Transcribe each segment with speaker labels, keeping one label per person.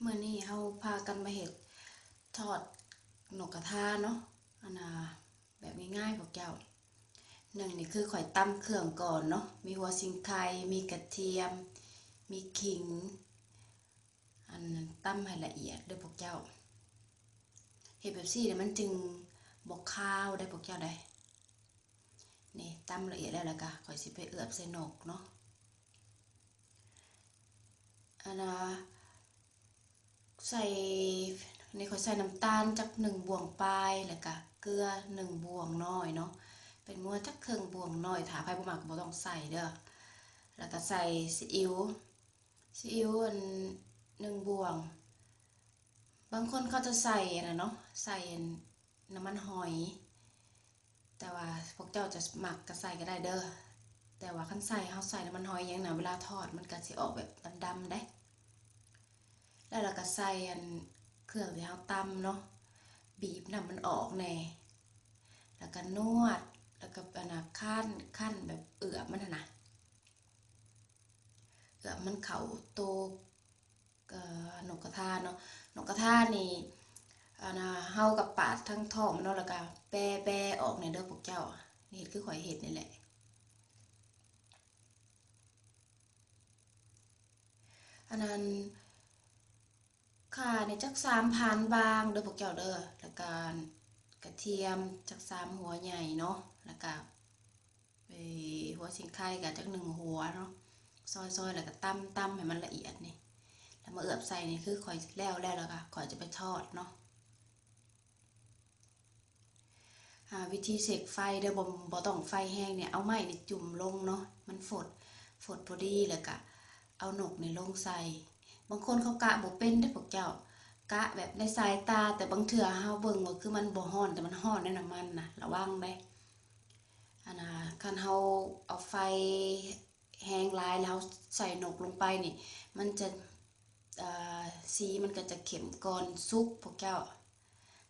Speaker 1: เมื่อนี้เฮาพากันมาเฮ็ดทอดนกกระทาเนาะอันน่ะแบบง่ายๆพวกเจ้าหนึ่งนี่คือข้อยตำเครื่องก่อนเนาะมีหัวสิงไคมีกระเทียมมีขิงอันนั้นตำให้ละเอียดเด้อพวกเจ้าเฮ็ดแบบซี่เนี่ยมันจึงบ่คาวได้พวกเจ้าได้นี่ตำละเอียดแล้วก็ข้อยสิไปเอือบใส่นกเนาะอันน่ะใส่นี่ข้อยใส่น้ำตาลจัก1บวงปลายแล้วก็เกลือ1บวงน้อยเนาะเป็นนัวจักครึ่งบวงน้อยถ้าไผบ่มักก็บ่ต้องใส่เด้อแล้วก็ใส่ซีอิ๊วอัน1 บวงบางคนเขาจะใส่อันน่ะเนาะใส่น้ำมันหอยแต่ว่าพวกเจ้าจะหมักก็ใส่ก็ได้เด้อแต่ว่าคันใส่เฮาใส่น้ำมันหอยหยังน่ะเวลาทอดมันก็สิออกแบบดำๆเด้แล้วเราก็ใส่อันเครื่องที่เฮาตำเนาะบีบน้ำมันออกแหน่แล้วก็นวดแล้วก็อันน่ะคั่นแบบเอือบมันน่ะนะเอือบมันเข้าโตนกกระทาเนาะนกกระทานี่อันน่ะเฮากับปาดทั้งท้องมันเนาะแล้วก็แบะออกเนี่ยเด้อพวกเจ้านี่เฮ็ดคือข้อยเฮ็ดนี่แหละอันนั้นข่านี่จัก3,000บางเด้อพวกเจ้าเด้อแล้วก็กระเทียมจัก3หัวใหญ่เนาะแล้วก็หัวสิงไข่ก็จัก1หัวเนาะซอยๆแล้วก็ตำให้มันละเอียดนี่แล้วมาเอือบใส่นี่คือข้อยแล้วก็ข้อยจะไปทอดเนาะ วิธีเสกไฟเด้อบ่ต้องไฟแห้งเนี่ยเอาไม้นี่จุ่มลงเนาะมันฝดพอดีแล้วก็เอานกนี่ลงใส่บางคนเขากะบ่เป็นเด้อพวกเจ้ากะแบบในสายตาแต่บางเทื่อเฮาเบิ่งว่าคือมันบ่ร้อนแต่มันร้อนในน้ำมันน่ะระวังเด้อันน่ะคันเฮาเอาไฟแห้งหลายแล้วใส่นกลงไปนี่มันจะอ่าสีมันก็จะเข้มก่อนสุกพวกเจ้า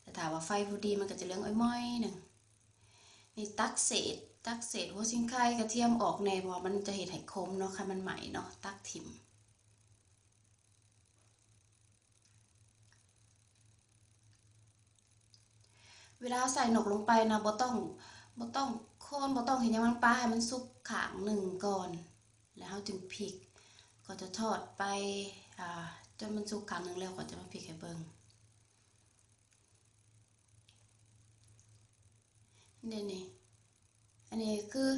Speaker 1: แต่ถ้าว่าไฟพอดีมันก็จะเหลืองอ้อยๆหนึ่ง นี่ตักเศษหัวชิงไข่กระเทียมออกแน่เพราะมันจะเห็ดให้คมเนาะค่ะมันใหม่เนาะตักถิ่มเวลาใส่หนกลงไปนะบ่ต้องโคนบ่ต้องเห็นยังมันปลาให้มันสุกข้างหนึ่งก่อนแล้วเราจึงพลิกก็จะทอดไปจนมันสุกข้างหนึ่งแล้วก็จะมาพลิกให้เบิ่งนี่อันนี้คือ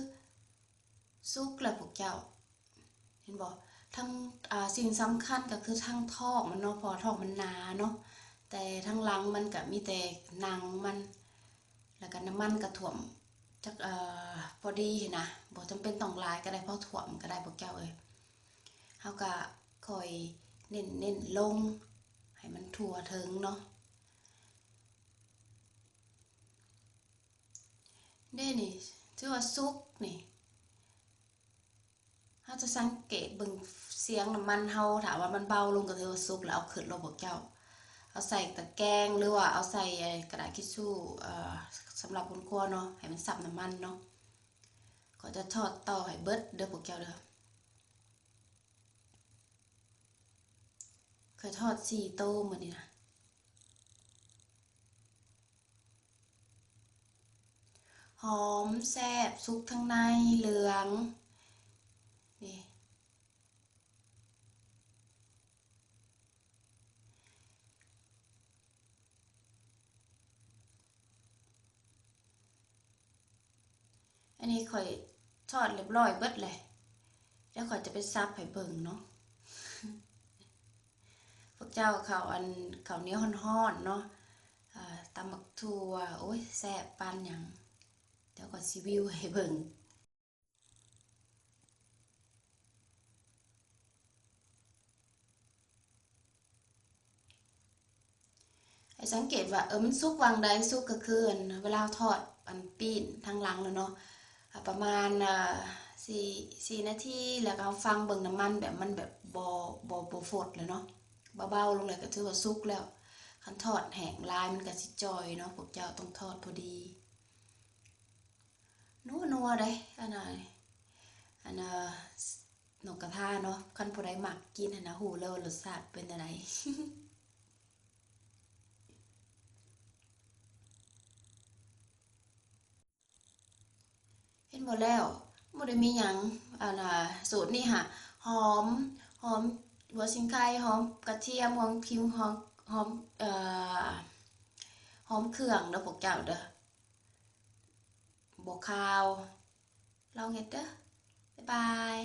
Speaker 1: สุกแล้วพวกเจ้า เห็นบอกทั้งสิ่งสำคัญก็คือทั้งท้องมันเนาะพอท้องมันหนาเนาะแต่ทั้งหลังมันก็มีแต่หนังมันแล้วก็น้ำมันก็ท่วมจักพอดีนะบ่จำเป็นต้องหลายก็ได้เพราะท่วมก็ได้พวกเจ้าเอ้ยเฮาก็ค่อยเน้นลงให้มันทั่วถึงเนาะเด้นี่ถือว่าสุกนี่ เราจะสังเกตเบิ่งเสียงน้ำมันเฮาถามว่ามันเบาลงก็ถือว่าสุกแล้วเอาขึ้นลงบอกเจ้าเอาใส่ตะแกรงหรือว่าเอาใส่กระดาษทิชชู่สำหรับคนครัวเนาะให้มันซับน้ำมันเนาะก็จะทอดต่อให้เบิดเด้อพวกเจ้าเด้อเคยทอด4โต้มื้อนี้นะหอมแซ่บสุกทั้งในเหลืองนี่อันนี้ข่อยทอดเรียบร้อยเบิดเลยแล้วข่อยจะไปซับให้เบิ่งเนาะ พวกเจ้าข้าวเหนียวฮ้อนๆเนาะตำบักถั่วโอ้ยแซ่บปานหยังเดี๋ยวก็สิวิวให้เบิ่งให้สังเกตว่ามันสุกวางใดสุกก็คือเวลาทอดปิ้นทางหลังแล้วเนาะประมาณ4นาทีแล้วก็ฟังเบิ่งน้ำมันแบบมันแบบบ่ฟดเลยเนาะเบาๆลงเลยก็ถือว่าสุกแล้วคันทอดแห้งลายมันก็สิจ่อยเนาะพวกเจ้าต้องทอดพอดีนัวๆเด้อันน่ะ นกกระทาเนาะคันผู้ใดมักกินหั้นนะฮู้เลยว่ารสชาติเป็นจั่งใด เห็นบ่แล้วบ่ได้มีหยังสูตรนี้ค่ะหอมหอมหัวชิงไคหอมกระเทียมหอมขิงหอมหอมเครื่องเด้อพวกเจ้าเด้อบ่คาวลองเฮ็ดเด้อบ๊ายบาย